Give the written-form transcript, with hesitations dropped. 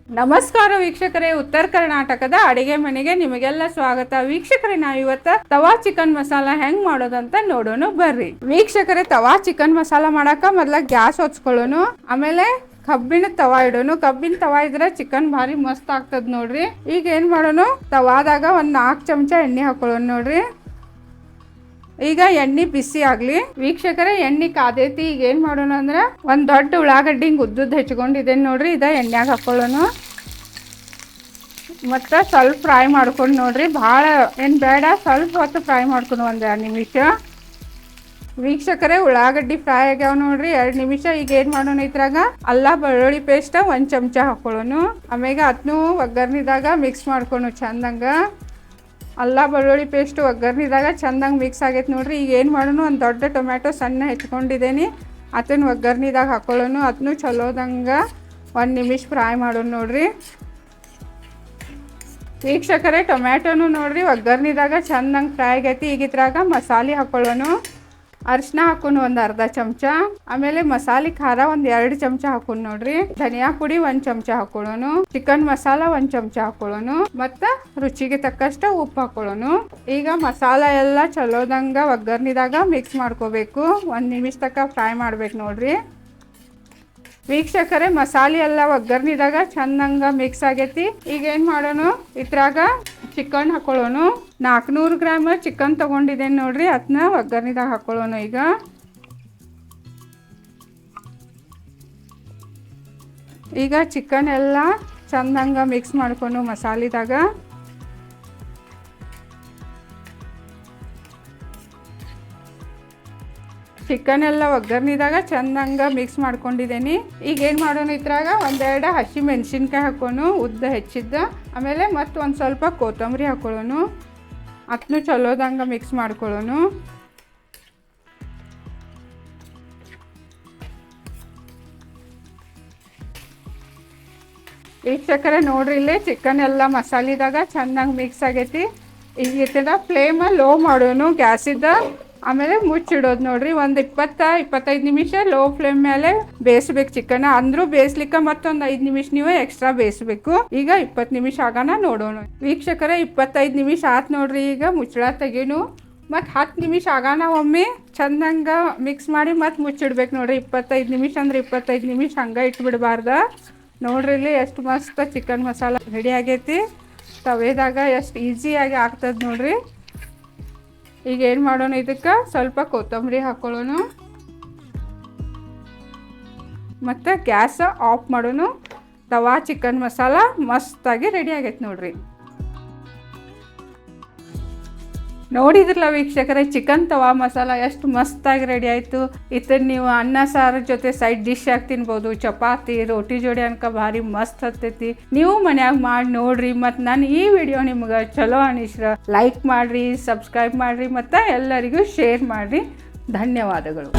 ನಮಸ್ಕಾರ ವೀಕ್ಷಕರೇ, ಉತ್ತರ ಕರ್ನಾಟಕದ ಅಡಿಗೆ ಮನೆಗೆ ನಿಮಗೆಲ್ಲ ಸ್ವಾಗತ. ವೀಕ್ಷಕರೇ, ನಾವು ಇವತ್ತ ತವಾ ಚಿಕನ್ ಮಸಾಲ ಹೆಂಗ್ ಮಾಡೋದಂತ ನೋಡೋಣ ಬರ್ರಿ. ವೀಕ್ಷಕರೇ, ತವಾ ಚಿಕನ್ ಮಸಾಲ ಮಾಡಾಕ ಮೊದ್ಲ ಗ್ಯಾಸ್ ಹೊಚ್ಕೊಳ್ಳೋನು, ಆಮೇಲೆ ಕಬ್ಬಿಣ ತವಾ ಇಡೋನು. ಕಬ್ಬಿನ ತವಾ ಇದ್ರೆ ಚಿಕನ್ ಭಾರಿ ಮಸ್ತ್ ಆಗ್ತದ ನೋಡ್ರಿ. ಈಗ ಏನ್ ಮಾಡೋನು, ತವಾದಾಗ ಒಂದ್ 4 ಚಮಚ ಎಣ್ಣೆ ಹಾಕೊಳ್ಳೋನು ನೋಡ್ರಿ. ಈಗ ಎಣ್ಣೆ ಬಿಸಿ ಆಗ್ಲಿ. ವೀಕ್ಷಕರೇ, ಎಣ್ಣೆ ಕಾದೈತಿ. ಈಗ ಏನ್ ಮಾಡೋಣ ಅಂದ್ರೆ ಒಂದ್ ದೊಡ್ಡ ಉಳ್ಳಾಗಡ್ಡಿ ಹಿಂಗ್ ಉದ್ದುದ್ ಹೆಚ್ಕೊಂಡಿದ್ದೇನೆ ನೋಡ್ರಿ. ಇದ ಎಣ್ಣೆಯಾಗ ಹಾಕೊಳ್ಳೋನು. ಮತ್ತೆ ಸ್ವಲ್ಪ ಫ್ರೈ ಮಾಡ್ಕೊಂಡು ನೋಡ್ರಿ, ಭಾಳ ಏನ್ ಬೇಡ, ಸ್ವಲ್ಪ ಹೊತ್ತು ಫ್ರೈ ಮಾಡ್ಕೊಂಡು ಒಂದ್ 2 ನಿಮಿಷ. ವೀಕ್ಷಕರೇ, ಉಳ್ಳಾಗಡ್ಡಿ ಫ್ರೈ ಆಗ್ಯಾವ ನೋಡ್ರಿ 2 ನಿಮಿಷ. ಈಗ ಏನ್ ಮಾಡೋಣ, ಇದ್ರಾಗ ಅಲ್ಲ ಬೆಳ್ಳುಳ್ಳಿ ಪೇಸ್ಟ್ 1 ಚಮಚ ಹಾಕೊಳ್ಳೋನು. ಆಮೇಲೆ ಅದನ್ನು ಒಗ್ಗರ್ನಿದಾಗ ಮಿಕ್ಸ್ ಮಾಡ್ಕೊಂಡು ಚಂದಂಗ. ಅಲ್ಲ ಬೆಳ್ಳುಳ್ಳಿ ಪೇಸ್ಟ್ ಒಗ್ಗರ್ನಿದಾಗ ಚಂದಂಗೆ ಮಿಕ್ಸ್ ಆಗೈತೆ ನೋಡ್ರಿ. ಈಗ ಏನು ಮಾಡೋಣ, ಒಂದು ದೊಡ್ಡ ಟೊಮ್ಯಾಟೊ ಸಣ್ಣ ಹೆಚ್ಕೊಂಡಿದ್ದೀನಿ, ಅದನ್ನು ಒಗ್ಗರ್ನಿದಾಗ ಹಾಕೊಳ್ಳೋನು. ಅದನ್ನು ಚಲೋದಂಗೆ 1 ನಿಮಿಷ ಫ್ರೈ ಮಾಡೋಣ ನೋಡ್ರಿ. ವೀಕ್ಷಕರೇ, ಟೊಮ್ಯಾಟೊನು ನೋಡ್ರಿ ಒಗ್ಗರ್ನಿದಾಗ ಚಂದಂಗೆ ಫ್ರೈ ಆಗೈತಿ. ಈಗ ಇದ್ರಾಗ ಮಸಾಲೆ ಹಾಕೊಳ್ಳೋನು. ಅರಿಶಿನ ಹಾಕೊಂಡು ಒಂದು ಅರ್ಧ ಚಮಚ, ಆಮೇಲೆ ಮಸಾಲೆ ಖಾರ ಒಂದು 2 ಚಮಚ ಹಾಕೊಂಡು ನೋಡ್ರಿ. ಧನಿಯಾ ಪುಡಿ 1 ಚಮಚ ಹಾಕೊಳ್ಳೋನು. ಚಿಕನ್ ಮಸಾಲ 1 ಚಮಚ ಹಾಕೊಳ್ಳೋನು. ಮತ್ತು ರುಚಿಗೆ ತಕ್ಕಷ್ಟು ಉಪ್ಪು ಹಾಕೊಳ್ಳೋನು. ಈಗ ಮಸಾಲ ಎಲ್ಲ ಚಲೋದಂಗ ಒಗ್ಗರ್ನಿದಾಗ ಮಿಕ್ಸ್ ಮಾಡ್ಕೋಬೇಕು. 1 ನಿಮಿಷ ತನಕ ಫ್ರೈ ಮಾಡ್ಬೇಕು ನೋಡ್ರಿ. ವೀಕ್ಷಕರೇ, ಮಸಾಲೆ ಎಲ್ಲ ಒಗ್ಗರ್ನಿದಾಗ ಚಂದಂಗ ಮಿಕ್ಸ್ ಆಗೈತಿ. ಈಗ ಏನು ಮಾಡೋನು, ಇದ್ರಾಗ ಚಿಕನ್ ಹಾಕೊಳ್ಳೋನು. 400 ಗ್ರಾಮ್ ಚಿಕನ್ ತೊಗೊಂಡಿದ್ದೇನೆ ನೋಡ್ರಿ, ಅದನ್ನ ಒಗ್ಗರ್ನಿದಾಗ ಹಾಕೊಳ್ಳೋನು. ಈಗ ಚಿಕನ್ ಎಲ್ಲ ಚಂದಂಗ ಮಿಕ್ಸ್ ಮಾಡ್ಕೊಂಡು ಮಸಾಲೆದಾಗ. ಚಿಕನ್ ಎಲ್ಲ ಒಗ್ಗರ್ನಿದಾಗ ಚಂದಂಗ ಮಿಕ್ಸ್ ಮಾಡ್ಕೊಂಡಿದ್ದೀನಿ. ಈಗ ಏನು ಮಾಡೋಣ, ಇದ್ರಾಗ 1-2 ಹಸಿ ಮೆಣಸಿನ್ಕಾಯಿ ಹಾಕೋನು ಉದ್ದ ಹೆಚ್ಚಿದ್ದ, ಆಮೇಲೆ ಮತ್ತು ಒಂದು ಸ್ವಲ್ಪ ಕೊತ್ತಂಬರಿ ಹಾಕೊಳ್ಳೋನು. ಅದನ್ನು ಚಲೋದಂಗ ಮಿಕ್ಸ್ ಮಾಡ್ಕೊಳ್ಳೋನು. ವೀಕ್ಷಕರೇ, ನೋಡ್ರಿ ಇಲ್ಲಿ ಚಿಕನ್ ಎಲ್ಲ ಮಸಾಲೆದಾಗ ಚಂದಂಗೆ ಮಿಕ್ಸ್ ಆಗೈತಿ. ಈಗ ಇತ್ತದ ಫ್ಲೇಮ್ ಲೋ ಮಾಡೋನು ಗ್ಯಾಸಿದ್ದ, ಆಮೇಲೆ ಮುಚ್ಚಿಡೋದು ನೋಡ್ರಿ. ಒಂದು 20-25 ನಿಮಿಷ ಲೋ ಫ್ಲೇಮ್ ಮೇಲೆ ಬೇಯಿಸ್ಬೇಕು ಚಿಕನ್. ಅಂದ್ರೂ ಬೇಯಿಸ್ಲಿಕ್ಕೆ ಮತ್ತೊಂದು 5 ನಿಮಿಷ ನೀವು ಎಕ್ಸ್ಟ್ರಾ ಬೇಯಿಸ್ಬೇಕು. ಈಗ 20 ನಿಮಿಷ ಆಗೋಣ ನೋಡೋಣ. ವೀಕ್ಷಕರೇ, 25 ನಿಮಿಷ ಆತ್ ನೋಡ್ರಿ. ಈಗ ಮುಚ್ಚಳ ತೆಗೀನು, ಮತ್ತು 10 ನಿಮಿಷ ಆಗೋಣ ಒಮ್ಮೆ ಚಂದಂಗ ಮಿಕ್ಸ್ ಮಾಡಿ ಮತ್ತೆ ಮುಚ್ಚಿಡ್ಬೇಕು ನೋಡ್ರಿ. 25 ನಿಮಿಷ ಅಂದ್ರೆ 25 ನಿಮಿಷ ಹಂಗೆ ಇಟ್ಬಿಡ್ಬಾರ್ದ. ನೋಡ್ರಿ ಇಲ್ಲಿ ಎಷ್ಟು ಮಸ್ತ್ ಚಿಕನ್ ಮಸಾಲ ರೆಡಿ ಆಗೈತಿ. ತವೆದಾಗ ಎಷ್ಟು ಈಸಿಯಾಗಿ ಆಗ್ತದೆ ನೋಡ್ರಿ. ಈಗ ಏನು ಮಾಡೋಣ, ಇದಕ್ಕೆ ಸ್ವಲ್ಪ ಕೊತ್ತಂಬರಿ ಹಾಕೊಳ್ಳೋನು. ಮತ್ತು ಗ್ಯಾಸ್ ಆಫ್ ಮಾಡೋನು. ತವಾ ಚಿಕನ್ ಮಸಾಲ ಮಸ್ತಾಗಿ ರೆಡಿ ಆಗೈತೆ ನೋಡ್ರಿ. ನೋಡಿದ್ರಲ್ಲ ವೀಕ್ಷಕರೇ, ಚಿಕನ್ ತವಾ ಮಸಾಲ ಎಷ್ಟು ಮಸ್ತಾಗಿ ರೆಡಿ ಆಯಿತು. ಇದನ್ನು ನೀವು ಅನ್ನ ಸಾರು ಜೊತೆ ಸೈಡ್ ಡಿಶ್ ಆಗಿ ತಿನ್ಬೋದು. ಚಪಾತಿ ರೋಟಿ ಜೋಡಿ ಅನ್ಕ ಭಾರಿ ಮಸ್ತ್ ಹತ್ತೈತಿ. ನೀವು ಮನ್ಯಾಗ ಮಾಡಿ ನೋಡ್ರಿ. ಮತ್ತು ನಾನು ಈ ವಿಡಿಯೋ ನಿಮ್ಗೆ ಚಲೋ ಅನಿಸ್ರ ಲೈಕ್ ಮಾಡಿರಿ, ಸಬ್ಸ್ಕ್ರೈಬ್ ಮಾಡಿರಿ, ಮತ್ತು ಎಲ್ಲರಿಗೂ ಶೇರ್ ಮಾಡಿರಿ. ಧನ್ಯವಾದಗಳು.